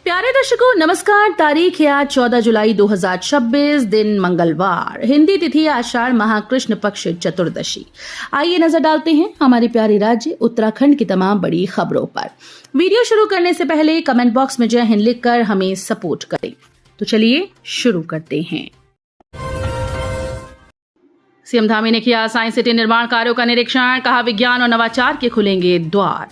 प्यारे दर्शकों नमस्कार। तारीख है आज 14 जुलाई 2026, दिन मंगलवार, हिंदी तिथि आषाढ़ माह कृष्ण पक्ष चतुर्दशी। आइए नजर डालते हैं हमारे प्यारे राज्य उत्तराखंड की तमाम बड़ी खबरों पर। वीडियो शुरू करने से पहले कमेंट बॉक्स में जय हिंद लिखकर हमें सपोर्ट करें। तो चलिए शुरू करते हैं। सीएम धामी ने किया साइंस सिटी निर्माण कार्यों का निरीक्षण, कहा विज्ञान और नवाचार के खुलेंगे द्वार।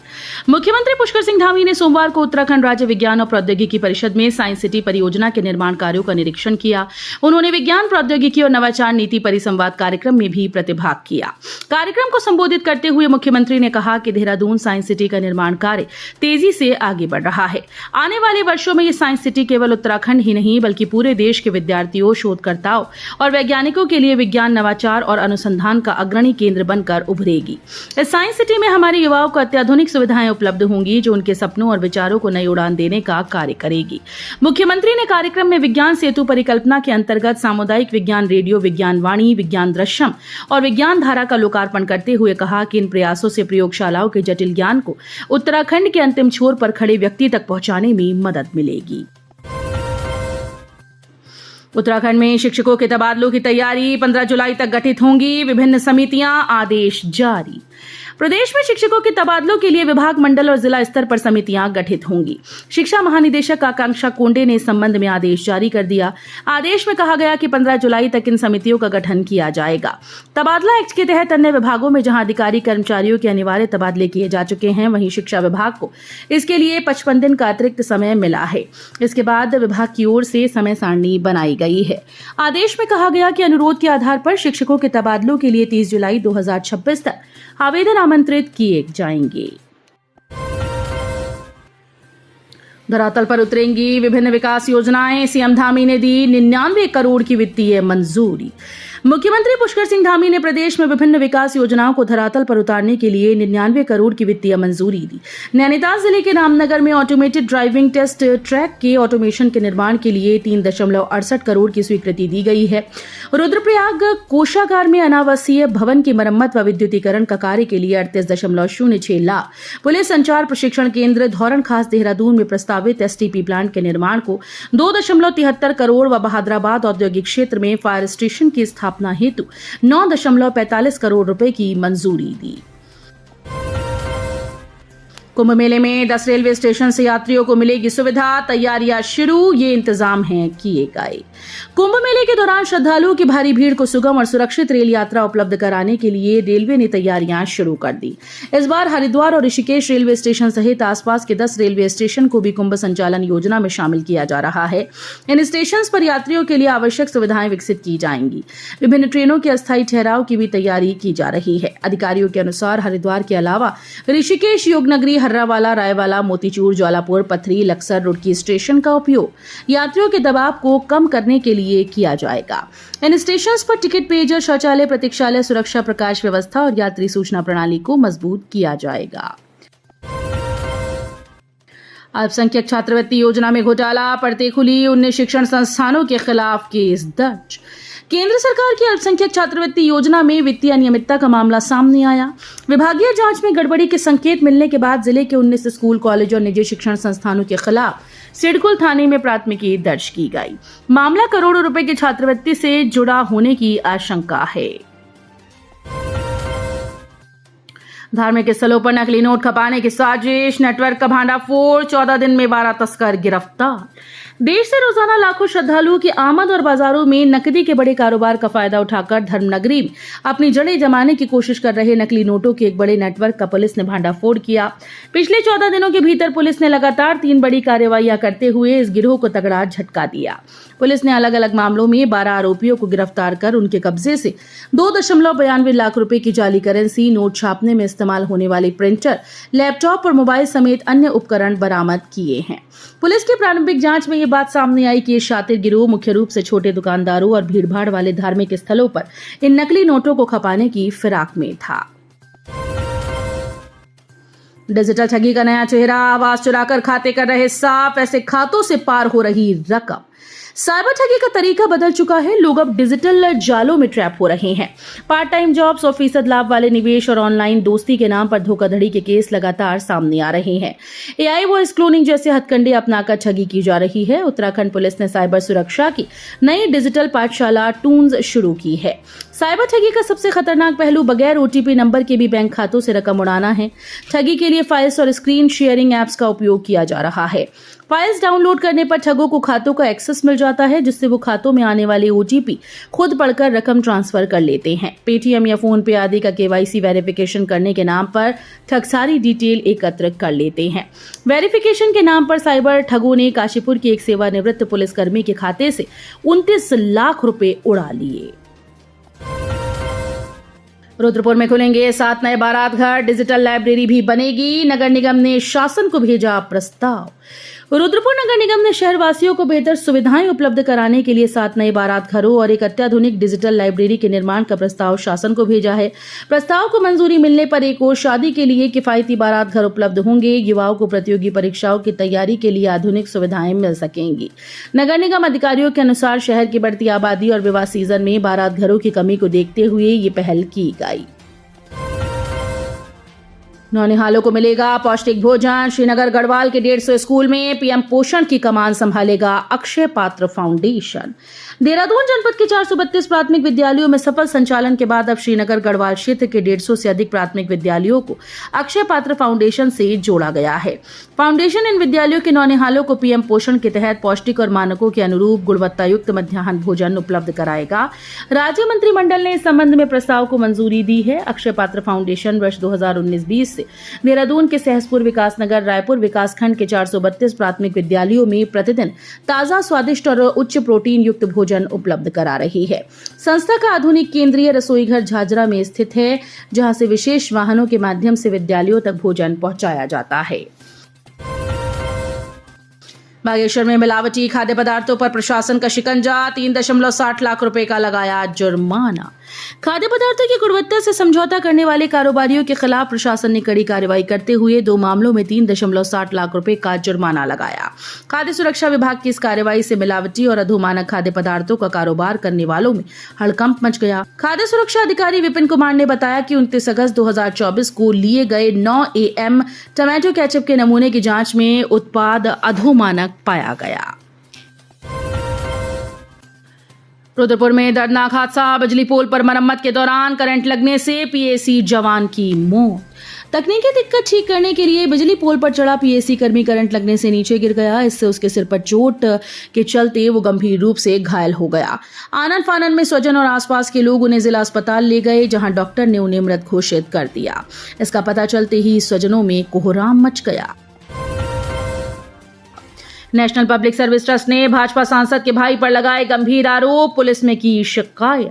मुख्यमंत्री पुष्कर सिंह धामी ने सोमवार को उत्तराखंड राज्य विज्ञान और प्रौद्योगिकी परिषद में साइंस सिटी परियोजना के निर्माण कार्यों का निरीक्षण किया। उन्होंने विज्ञान प्रौद्योगिकी और नवाचार नीति परिसंवाद कार्यक्रम में भी प्रतिभाग किया। कार्यक्रम को संबोधित करते हुए मुख्यमंत्री ने कहा कि देहरादून साइंस सिटी का निर्माण कार्य तेजी से आगे बढ़ रहा है। आने वाले वर्षों में ये साइंस सिटी केवल उत्तराखंड ही नहीं बल्कि पूरे देश के विद्यार्थियों, शोधकर्ताओं और वैज्ञानिकों के लिए विज्ञान, नवाचार और अनुसंधान का अग्रणी केंद्र बनकर उभरेगी। इस साइंस सिटी में हमारे युवाओं को अत्याधुनिक सुविधाएं उपलब्ध होंगी जो उनके सपनों और विचारों को नई उड़ान देने का कार्य करेगी। मुख्यमंत्री ने कार्यक्रम में विज्ञान सेतु परिकल्पना के अंतर्गत सामुदायिक विज्ञान रेडियो, विज्ञान वाणी, विज्ञान दृश्यम और विज्ञान धारा का लोकार्पण करते हुए कहा कि इन प्रयासों से प्रयोगशालाओं के जटिल ज्ञान को उत्तराखंड के अंतिम छोर पर खड़े व्यक्ति तक पहुंचाने में मदद मिलेगी। उत्तराखंड में शिक्षकों के तबादलों की तैयारी 15 जुलाई तक गठित होंगी, विभिन्न समितियां, आदेश जारी। प्रदेश में शिक्षकों के तबादलों के लिए विभाग, मंडल और जिला स्तर पर समितियां गठित होंगी। शिक्षा महानिदेशक आकांक्षा कोंडे ने इस संबंध में आदेश जारी कर दिया। आदेश में कहा गया कि 15 जुलाई तक इन समितियों का गठन किया जाएगा। तबादला एक्ट के तहत अन्य विभागों में जहां अधिकारी कर्मचारियों के अनिवार्य तबादले किए जा चुके हैं, वहीं शिक्षा विभाग को इसके लिए 55 दिन का अतिरिक्त समय मिला है। इसके बाद विभाग की ओर से समय सारणी बनाई गई है। आदेश में कहा गया कि अनुरोध के आधार पर शिक्षकों के तबादलों के लिए 30 जुलाई 2026 तक आवेदन आमंत्रित किए जाएंगे। धरातल पर उतरेंगी विभिन्न विकास योजनाएं, सीएम धामी ने दी 99 करोड़ की वित्तीय मंजूरी। मुख्यमंत्री पुष्कर सिंह धामी ने प्रदेश में विभिन्न विकास योजनाओं को धरातल पर उतारने के लिए 99 करोड़ की वित्तीय मंजूरी दी। नैनीताल जिले के रामनगर में ऑटोमेटेड ड्राइविंग टेस्ट ट्रैक के ऑटोमेशन के निर्माण के लिए 3.68 करोड़ की स्वीकृति दी गई है। रुद्रप्रयाग कोषागार में अनावासीय भवन की मरम्मत व विद्युतीकरण का कार्य के लिए 38.06 लाख। पुलिस संचार प्रशिक्षण केंद्र धौरण खास देहरादून में प्रस्तावित एसटीपी प्लांट के निर्माण को 2.73 करोड़ व बहादुराबाद औद्योगिक क्षेत्र में फायर स्टेशन की स्थापना हेतु 9.45 करोड़ रुपए की मंजूरी दी। कुंभ मेले में 10 रेलवे स्टेशन से यात्रियों को मिलेगी सुविधा, तैयारियां शुरू, ये इंतजाम हैं किए गए। कुंभ मेले के दौरान श्रद्धालुओं की भारी भीड़ को सुगम और सुरक्षित रेल यात्रा उपलब्ध कराने के लिए रेलवे ने तैयारियां शुरू कर दी। इस बार हरिद्वार और ऋषिकेश रेलवे स्टेशन सहित आसपास के 10 रेलवे स्टेशन को भी कुंभ संचालन योजना में शामिल किया जा रहा है। इन स्टेशन पर यात्रियों के लिए आवश्यक सुविधाएं विकसित की जाएंगी। विभिन्न ट्रेनों के अस्थायी ठहराव की भी तैयारी की जा रही है। अधिकारियों के अनुसार हरिद्वार के अलावा ऋषिकेश, योगनगरी, हर्रावाला, रायवाला, मोतीचूर, ज्वालापुर, पथरी, लक्सर, रुड़की स्टेशन का उपयोग यात्रियों के दबाव को कम करने के लिए किया जाएगा। इन स्टेशन पर टिकट, पेयजल, शौचालय, प्रतीक्षालय, सुरक्षा, प्रकाश व्यवस्था और यात्री सूचना प्रणाली को मजबूत किया जाएगा। अल्पसंख्यक छात्रवृत्ति योजना में घोटाला, पढ़ते खुली 19 शिक्षण संस्थानों के खिलाफ केस दर्ज। केंद्र सरकार की अल्पसंख्यक छात्रवृत्ति योजना में वित्तीय अनियमितता का मामला सामने आया। विभागीय जांच में गड़बड़ी के संकेत मिलने के बाद जिले के 19 स्कूल, कॉलेज और निजी शिक्षण संस्थानों के खिलाफ सिडकुल थाने में प्राथमिकी दर्ज की गई। मामला करोड़ों रुपए की छात्रवृत्ति से जुड़ा होने की आशंका है। धार्मिक स्थलों पर नकली नोट खपाने की साजिश, नेटवर्क का भांडाफोड़, 14 दिन में 12 तस्कर गिरफ्तार। देश से रोजाना लाखों श्रद्धालुओं की आमद और बाजारों में नकदी के बड़े कारोबार का फायदा उठाकर धर्मनगरी में अपनी जड़ें जमाने की कोशिश कर रहे नकली नोटों के एक बड़े नेटवर्क का पुलिस ने भांडाफोड़ किया। पिछले 14 दिनों के भीतर पुलिस ने लगातार 3 बड़ी कार्रवाइयां करते हुए इस गिरोह को तगड़ा झटका दिया। पुलिस ने अलग अलग मामलों में 12 आरोपियों को गिरफ्तार कर उनके कब्जे से 2.92 लाख रुपए की जाली करेंसी, नोट छापने में इस्तेमाल होने वाली प्रिंटर, लैपटॉप और मोबाइल समेत अन्य उपकरण बरामद किए हैं। पुलिस की प्रारंभिक जांच में ये बात सामने आई कि ये शातिर गिरोह मुख्य रूप से छोटे दुकानदारों और भीड़भाड़ वाले धार्मिक स्थलों पर इन नकली नोटों को खपाने की फिराक में था। डिजिटल ठगी का नया चेहरा, आवाज चुराकर खाते कर रहे साफ, ऐसे खातों से पार हो रही रकम। साइबर ठगी का तरीका बदल चुका है। लोग अब डिजिटल जालों में ट्रैप हो रहे हैं। पार्ट टाइम जॉब्स, 100% लाभ वाले निवेश और ऑनलाइन दोस्ती के नाम पर धोखाधड़ी के केस लगातार सामने आ रहे हैं। एआई वॉइस क्लोनिंग जैसे हथकंडे अपनाकर ठगी की जा रही है। उत्तराखंड पुलिस ने साइबर सुरक्षा की नई डिजिटल पाठशाला टून्स शुरू की है। साइबर ठगी का सबसे खतरनाक पहलू बगैर ओटीपी नंबर के भी बैंक खातों से रकम उड़ाना है। ठगी के लिए फाइल्स और स्क्रीन शेयरिंग ऐप्स का उपयोग किया जा रहा है। फाइल्स डाउनलोड करने पर ठगों को खातों का एक्सेस मिल जाता है, जिससे वो खातों में आने वाले ओटीपी खुद पढ़कर रकम ट्रांसफर कर लेते हैं। पेटीएम या फोन पे आदि का केवाईसी वेरिफिकेशन करने के नाम पर ठग सारी डिटेल एकत्र कर लेते हैं। वेरिफिकेशन के नाम पर साइबर ठगों ने काशीपुर की एक सेवानिवृत्त पुलिसकर्मी के खाते से 29 लाख रुपए उड़ा लिए। रुद्रपुर में खुलेंगे 7 नए बारात घर, डिजिटल लाइब्रेरी भी बनेगी। नगर निगम ने शासन को भेजा प्रस्ताव। रुद्रपुर नगर निगम ने शहरवासियों को बेहतर सुविधाएं उपलब्ध कराने के लिए 7 नए बारात घरों और एक अत्याधुनिक डिजिटल लाइब्रेरी के निर्माण का प्रस्ताव शासन को भेजा है। प्रस्ताव को मंजूरी मिलने पर एक और शादी के लिए किफायती बारात घर उपलब्ध होंगे। युवाओं को प्रतियोगी परीक्षाओं की तैयारी के लिए आधुनिक सुविधाएं मिल सकेंगी। नगर निगम अधिकारियों के अनुसार शहर की बढ़ती आबादी और विवाह सीजन में बारात घरों की कमी को देखते हुए ये पहल की गई। नौनिहालों को मिलेगा पौष्टिक भोजन। श्रीनगर गढ़वाल के 150 स्कूल में पीएम पोषण की कमान संभालेगा अक्षय पात्र फाउंडेशन। देहरादून जनपद के 432 प्राथमिक विद्यालयों में सफल संचालन के बाद अब श्रीनगर गढ़वाल क्षेत्र के 150 से अधिक प्राथमिक विद्यालयों को अक्षय पात्र फाउंडेशन से जोड़ा गया है। फाउंडेशन इन विद्यालयों के नौनिहालों को पीएम पोषण के तहत पौष्टिक और मानकों के अनुरूप गुणवत्ता युक्त मध्याह्न भोजन उपलब्ध कराएगा। राज्य मंत्रिमंडल ने इस संबंध में प्रस्ताव को मंजूरी दी है। अक्षय पात्र फाउंडेशन वर्ष 2019-20 से देहरादून के सहसपुर विकासनगर रायपुर विकासखंड के 432 प्राथमिक विद्यालयों में प्रतिदिन ताजा, स्वादिष्ट और उच्च प्रोटीन युक्त भोजन उपलब्ध करा रही है। संस्था का आधुनिक केंद्रीय रसोई घर झाझरा में स्थित है, जहां से विशेष वाहनों के माध्यम से विद्यालयों तक भोजन पहुंचाया जाता है। बागेश्वर में मिलावटी खाद्य पदार्थों पर प्रशासन का शिकंजा, 3.60 लाख रुपए का लगाया जुर्माना। खाद्य पदार्थों की गुणवत्ता से समझौता करने वाले कारोबारियों के खिलाफ प्रशासन ने कड़ी कार्रवाई करते हुए 2 मामलों में 3.60 लाख रुपए का जुर्माना लगाया। खाद्य सुरक्षा विभाग की इस कार्रवाई से मिलावटी और अधोमानक खाद्य पदार्थों का कारोबार करने वालों में हड़कंप मच गया। खाद्य सुरक्षा अधिकारी विपिन कुमार ने बताया कि 29 अगस्त 2024 को लिए गए 9 AM टमाटो केचप के नमूने की जांच में उत्पाद अधोमानक पाया गया। रुद्रपुर में दर्दनाक हादसा, बिजली पोल पर मरम्मत के दौरान करंट लगने से पीएसी जवान की मौत। तकनीकी दिक्कत ठीक करने के लिए बिजली पोल पर चढ़ा पीएसी कर्मी करंट लगने से नीचे गिर गया। इससे उसके सिर पर चोट के चलते वो गंभीर रूप से घायल हो गया। आनन फानन में स्वजन और आसपास के लोग उन्हें जिला अस्पताल ले गए, जहां डॉक्टर ने उन्हें मृत घोषित कर दिया। इसका पता चलते ही स्वजनों में कोहराम मच गया। नेशनल पब्लिक सर्विस ट्रस्ट ने भाजपा सांसद के भाई पर लगाए गंभीर आरोप, पुलिस में की शिकायत।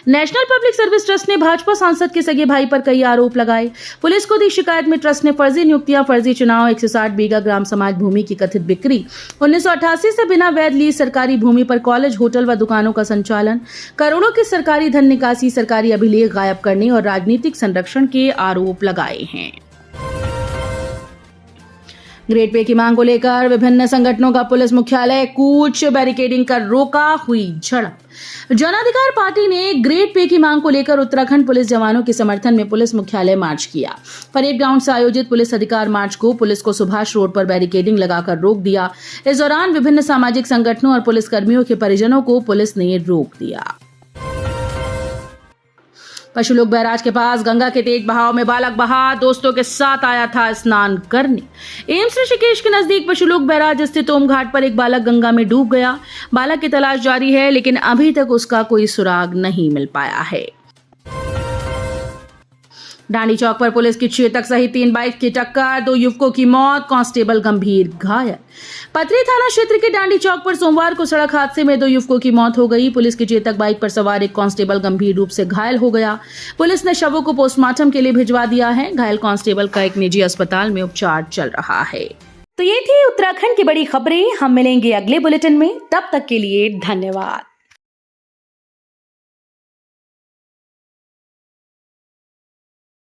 नेशनल पब्लिक सर्विस ट्रस्ट ने भाजपा सांसद के सगे भाई पर कई आरोप लगाए। पुलिस को दी शिकायत में ट्रस्ट ने फर्जी नियुक्तियां, फर्जी चुनाव, 160 बीघा ग्राम समाज भूमि की कथित बिक्री, 1988 से बिना वैध लीज सरकारी भूमि पर कॉलेज, होटल व दुकानों का संचालन, करोड़ों की सरकारी धन निकासी, सरकारी अभिलेख गायब करने और राजनीतिक संरक्षण के आरोप लगाए हैं। ग्रेड पे की मांग को लेकर विभिन्न संगठनों का पुलिस मुख्यालय कूच बैरिकेडिंग कर रोका, हुई झड़प। जन अधिकार पार्टी ने ग्रेड पे की मांग को लेकर उत्तराखंड पुलिस जवानों के समर्थन में पुलिस मुख्यालय मार्च किया। परेड ग्राउंड से आयोजित पुलिस अधिकार मार्च को पुलिस को सुभाष रोड पर बैरिकेडिंग लगाकर रोक दिया। इस दौरान विभिन्न सामाजिक संगठनों और पुलिस कर्मियों के परिजनों को पुलिस ने रोक दिया। पशुलोक बैराज के पास गंगा के तेज बहाव में बालक बहा दोस्तों के साथ आया था स्नान करने। एम्स ऋषिकेश के नजदीक पशुलोक बैराज स्थित ओम घाट पर एक बालक गंगा में डूब गया। बालक की तलाश जारी है, लेकिन अभी तक उसका कोई सुराग नहीं मिल पाया है। डांडी चौक पर पुलिस की चेतक सहित 3 बाइक की टक्कर, 2 युवकों की मौत, कांस्टेबल गंभीर घायल। पथरी थाना क्षेत्र के डांडी चौक पर सोमवार को सड़क हादसे में 2 युवकों की मौत हो गई। पुलिस की चेतक बाइक पर सवार एक कांस्टेबल गंभीर रूप से घायल हो गया। पुलिस ने शवों को पोस्टमार्टम के लिए भिजवा दिया है। घायल कांस्टेबल का एक निजी अस्पताल में उपचार चल रहा है। तो ये थी उत्तराखंड की बड़ी खबरें। हम मिलेंगे अगले बुलेटिन में, तब तक के लिए धन्यवाद।